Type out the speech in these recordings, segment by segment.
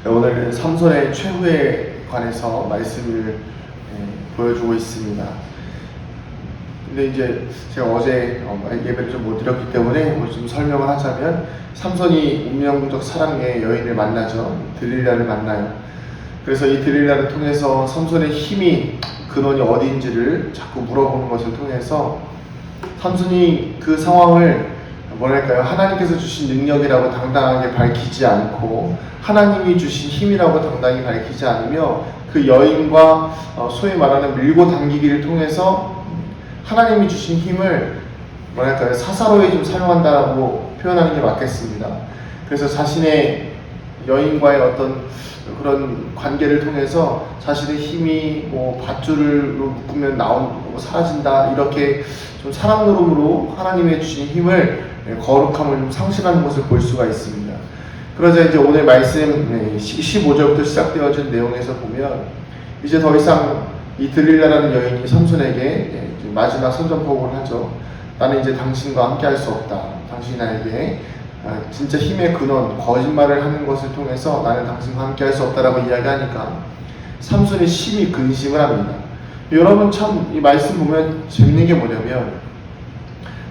오늘은 삼손의 최후에 관해서 말씀을 보여주고 있습니다. 근데 이제 제가 어제 예배를 좀 못 드렸기 때문에 오늘 좀 설명을 하자면, 삼손이 운명적 사랑의 여인을 만나죠. 들릴라를 만나요. 그래서 이 들릴라를 통해서 삼손의 힘이, 근원이 어디인지를 자꾸 물어보는 것을 통해서 삼손이 그 상황을 뭐랄까요, 하나님께서 주신 능력이라고 당당하게 밝히지 않고 하나님이 주신 힘이라고 당당히 밝히지 않으며 그 여인과 소위 말하는 밀고 당기기를 통해서 하나님이 주신 힘을 뭐랄까요, 사사로이 좀 사용한다고 표현하는 게 맞겠습니다. 그래서 자신의 여인과의 어떤 그런 관계를 통해서 자신의 힘이 밧줄로 묶으면 사라진다, 이렇게 좀 사랑 노름으로 하나님의 주신 힘을, 거룩함을 좀 상실하는 것을 볼 수가 있습니다. 그러자 이제 오늘 말씀 15절부터 시작되어진 내용에서 보면, 이제 더 이상 이 들릴라라는 여인이 삼손에게 마지막 선전포고를 하죠. 나는 이제 당신과 함께 할 수 없다. 당신이 나에게 진짜 힘의 근원, 거짓말을 하는 것을 통해서 나는 당신과 함께 할 수 없다라고 이야기하니까 삼손이 심히 근심을 합니다. 여러분, 참 이 말씀 보면 재밌는 게 뭐냐면,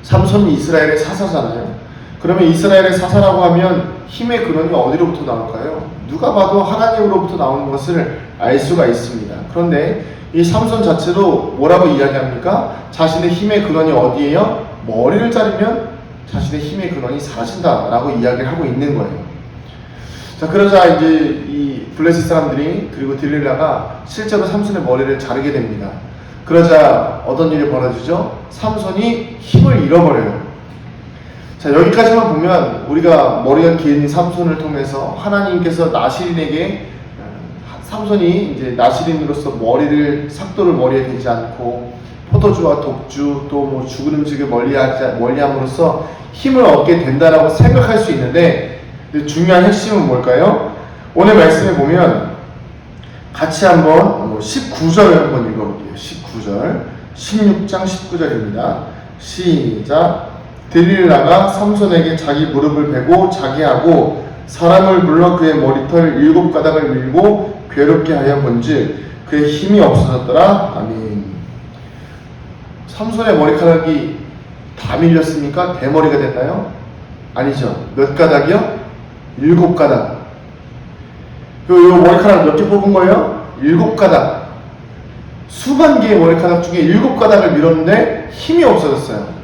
삼손이 이스라엘의 사사잖아요. 그러면 이스라엘의 사사라고 하면 힘의 근원이 어디로부터 나올까요? 누가 봐도 하나님으로부터 나오는 것을 알 수가 있습니다. 그런데 이 삼손 자체도 뭐라고 이야기합니까? 자신의 힘의 근원이 어디예요? 머리를 자르면 자신의 힘의 근원이 사라진다라고 이야기를 하고 있는 거예요. 자, 그러자 이제 이 블레셋 사람들이, 그리고 들릴라가 실제로 삼손의 머리를 자르게 됩니다. 그러자 어떤 일이 벌어지죠? 삼손이 힘을 잃어버려요. 자, 여기까지만 보면 우리가 머리가 긴 삼손을 통해서 하나님께서 나시린에게, 삼손이 이제 나시린으로서 삭도를 머리에 대지 않고 포도주와 독주, 또 죽은 음식을 멀리함으로써 힘을 얻게 된다라고 생각할 수 있는데, 중요한 핵심은 뭘까요? 오늘 말씀에 보면 같이 한번 19절 한번 읽어볼게요. 19절, 16장 19절입니다. 시작. 들릴라가 삼손에게 자기 무릎을 베고 자기하고 사람을 불러 그의 머리털 7가닥을 밀고 괴롭게 하여 본즉 그의 힘이 없어졌더라. 아멘. 삼손의 머리카락이 다 밀렸습니까? 대머리가 됐나요? 아니죠. 몇 가닥이요? 7가닥. 이 머리카락 몇 개 뽑은 거예요? 7가닥. 수만 개의 머리카락 중에 7가닥을 밀었는데 힘이 없어졌어요.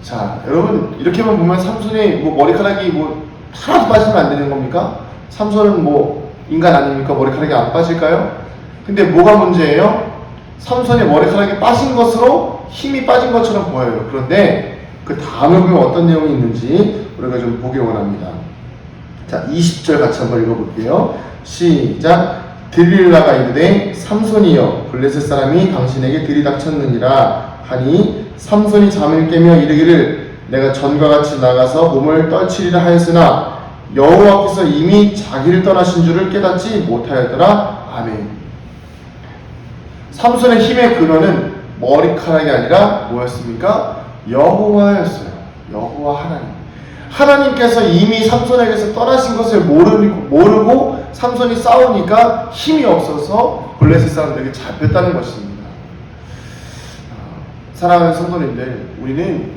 자, 여러분, 이렇게만 보면 삼손이 머리카락이 하나도 빠지면 안 되는 겁니까? 삼손은 인간 아닙니까? 머리카락이 안 빠질까요? 근데 뭐가 문제예요? 삼손의 머리카락이 빠진 것으로 힘이 빠진 것처럼 보여요. 그런데 그 다음에 보면 어떤 내용이 있는지 우리가 좀 보기 원합니다. 자, 20절 같이 한번 읽어볼게요. 시작. 들릴라가 이르되 삼손이여, 블레셋 사람이 당신에게 들이닥쳤느니라 하니, 삼손이 잠을 깨며 이르기를 내가 전과 같이 나가서 몸을 떨치리라 하였으나 여호와께서 이미 자기를 떠나신 줄을 깨닫지 못하였더라. 아멘. 삼손의 힘의 근원은 머리카락이 아니라 뭐였습니까? 여호와였어요. 여호와 하나님. 하나님께서 이미 삼손에게서 떠나신 것을 모르고 삼손이 싸우니까 힘이 없어서 블레셋 사람들에게 잡혔다는 것입니다. 사랑하는 성도님들, 우리는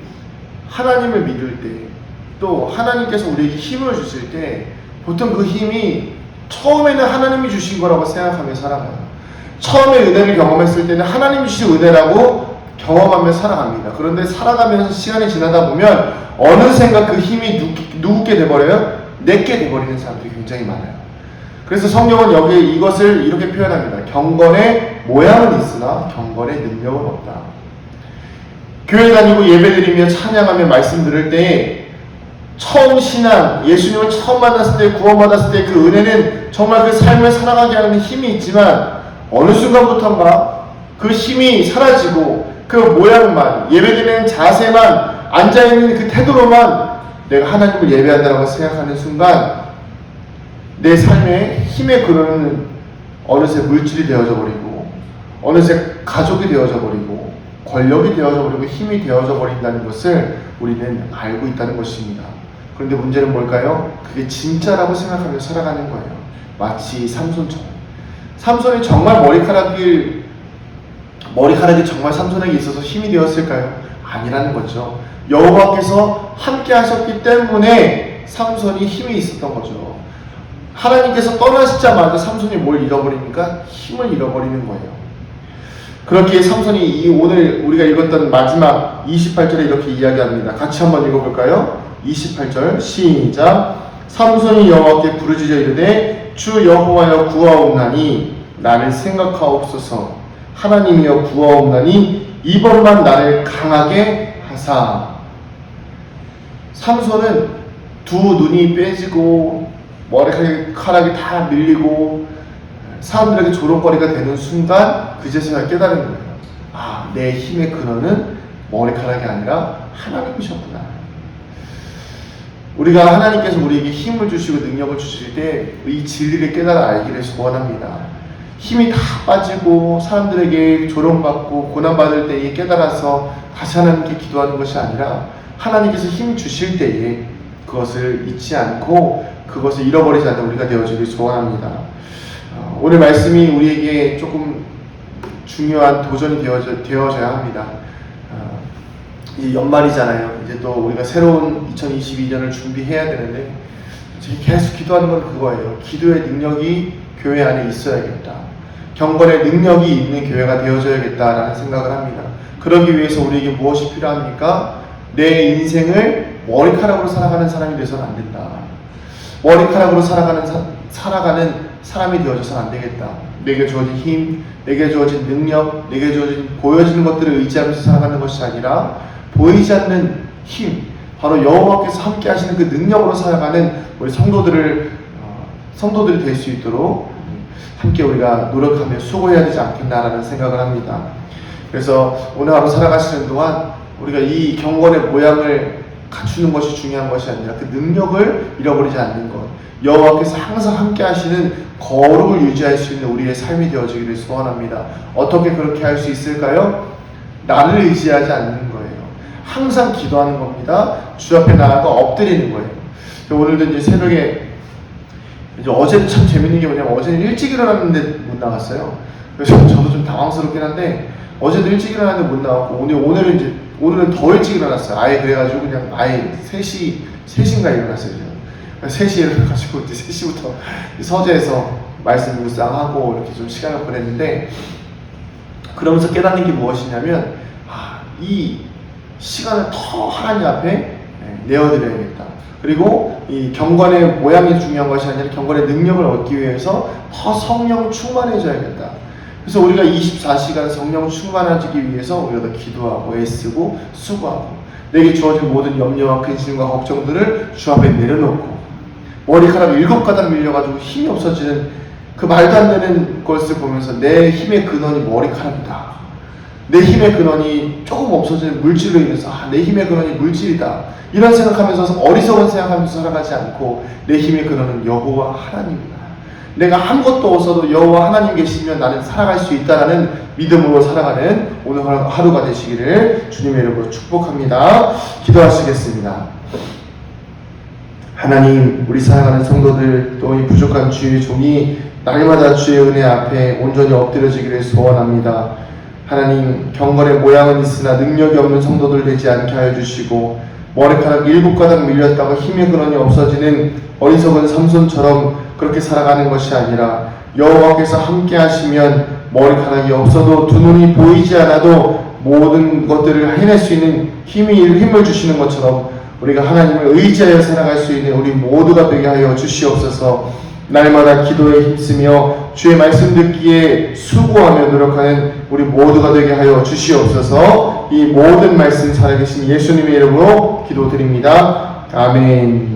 하나님을 믿을 때, 또 하나님께서 우리에게 힘을 주실 때 보통 그 힘이 처음에는 하나님이 주신 거라고 생각하며 살아가요. 처음에 은혜를 경험했을 때는 하나님이 주신 은혜라고 경험하며 살아갑니다. 그런데 살아가면서 시간이 지나다 보면 어느샌가 그 힘이 누구께 돼버려요? 내게 돼버리는 사람들이 굉장히 많아요. 그래서 성경은 여기에 이것을 이렇게 표현합니다. 경건의 모양은 있으나 경건의 능력은 없다. 교회 다니고 예배드리며 찬양하며 말씀 들을 때 처음 신앙, 예수님을 처음 만났을 때, 구원받았을 때 그 은혜는 정말 그 삶을 살아가게 하는 힘이 있지만, 어느 순간부터인가 그 힘이 사라지고 그 모양만, 예배드리는 자세만, 앉아있는 그 태도로만 내가 하나님을 예배한다고 생각하는 순간 내 삶의 힘의 근원은 어느새 물질이 되어져 버리고, 어느새 가족이 되어져 버리고, 권력이 되어져 버리고, 힘이 되어져 버린다는 것을 우리는 알고 있다는 것입니다. 그런데 문제는 뭘까요? 그게 진짜라고 생각하며 살아가는 거예요. 마치 삼손처럼. 삼손이 정말 머리카락이 정말 삼손에게 있어서 힘이 되었을까요? 아니라는 거죠. 여호와께서 함께 하셨기 때문에 삼손이 힘이 있었던 거죠. 하나님께서 떠나시자마자 삼손이 뭘 잃어버립니까? 힘을 잃어버리는 거예요. 그렇게 삼손이 오늘 우리가 읽었던 마지막 28절에 이렇게 이야기합니다. 같이 한번 읽어볼까요? 28절 시작. 삼손이 여호와께 부르짖어 이르되 주 여호와여 구하옵나니 나를 생각하옵소서. 하나님이여 구하옵나니 이번만 나를 강하게 하사. 삼손은 두 눈이 빼지고 머리카락이 다 밀리고 사람들에게 조롱거리가 되는 순간 그제서야 깨달은 거예요. 아, 내 힘의 근원은 머리카락이 아니라 하나님이셨구나. 우리가 하나님께서 우리에게 힘을 주시고 능력을 주실 때 이 진리를 깨달아 알기를 소원합니다. 힘이 다 빠지고 사람들에게 조롱받고 고난받을 때에 깨달아서 다시 하나님께 기도하는 것이 아니라 하나님께서 힘 주실 때에 그것을 잊지 않고 그것을 잃어버리지 않는 우리가 되어주길 소원합니다. 오늘 말씀이 우리에게 조금 중요한 도전이 되어져야 합니다. 이제 연말이잖아요. 이제 또 우리가 새로운 2022년을 준비해야 되는데 계속 기도하는 건 그거예요. 기도의 능력이 교회 안에 있어야겠다. 경건의 능력이 있는 교회가 되어져야겠다라는 생각을 합니다. 그러기 위해서 우리에게 무엇이 필요합니까? 내 인생을 머리카락으로 살아가는 사람이 되어서는 안 된다. 머리카락으로 살아가는 사람이 되어져서는 안 되겠다. 내게 주어진 힘, 내게 주어진 능력, 내게 주어진 보여지는 것들을 의지하면서 살아가는 것이 아니라 보이지 않는 힘, 바로 여호와께서 함께 하시는 그 능력으로 살아가는 우리 성도들이 될 수 있도록 함께 우리가 노력하며 수고해야 되지 않겠나라는 생각을 합니다. 그래서 오늘 하루 살아가시는 동안 우리가 이 경건의 모양을 갖추는 것이 중요한 것이 아니라 그 능력을 잃어버리지 않는 것, 여호와께서 항상 함께 하시는 거룩을 유지할 수 있는 우리의 삶이 되어지기를 소원합니다. 어떻게 그렇게 할 수 있을까요? 나를 의지하지 않는 거예요. 항상 기도하는 겁니다. 주 앞에 나아가 엎드리는 거예요. 오늘도 이제 새벽에 어제는 참 재밌는 게 뭐냐면 어제는 일찍 일어났는데 못 나갔어요. 그래서 저도 좀 당황스럽긴 한데 어제도 일찍 일어났는데 못 나갔고 오늘은 더 일찍 일어났어요. 아예 그래가지고 그냥 아예 3시인가 일어났어요. 3시에 일어나가지고 이제 3시부터 서재에서 말씀 묵상하고 이렇게 좀 시간을 보냈는데 그러면서 깨닫는 게 무엇이냐면 이 시간을 더 하나님 앞에 내어드려야겠다. 그리고 이 경건의 모양이 중요한 것이 아니라 경건의 능력을 얻기 위해서 더 성령 충만해져야겠다. 그래서 우리가 24시간 성령 충만하기 위해서 우리가 더 기도하고 애쓰고 수고하고 내게 주어진 모든 염려와 근심과 걱정들을 주 앞에 내려놓고 머리카락 7가닥 밀려가지고 힘이 없어지는 그 말도 안 되는 것을 보면서 내 힘의 근원이 머리카락이다. 내 힘의 근원이 조금 없어지는 물질로 인해서 내 힘의 근원이 물질이다. 이런 생각하면서 어리석은 생각하면서 살아가지 않고 내 힘의 근원은 여호와 하나님이다. 내가 아무것도 없어도 여호와 하나님 계시면 나는 살아갈 수 있다라는 믿음으로 살아가는 오늘 하루가 되시기를 주님의 이름으로 축복합니다. 기도하시겠습니다. 하나님, 우리 사랑하는 성도들 또 이 부족한 주의 종이 날마다 주의 은혜 앞에 온전히 엎드려지기를 소원합니다. 하나님, 경건의 모양은 있으나 능력이 없는 성도들 되지 않게 하여 주시고 머리카락 7가닥 밀렸다고 힘의 근원이 없어지는 어리석은 삼손처럼 그렇게 살아가는 것이 아니라 여호와께서 함께 하시면 머리카락이 없어도 두 눈이 보이지 않아도 모든 것들을 해낼 수 있는 힘을 주시는 것처럼 우리가 하나님을 의지하여 살아갈 수 있는 우리 모두가 되게 하여 주시옵소서. 날마다 기도에 힘쓰며 주의 말씀 듣기에 수고하며 노력하는 우리 모두가 되게 하여 주시옵소서. 이 모든 말씀 살아계신 예수님의 이름으로 기도드립니다. 아멘.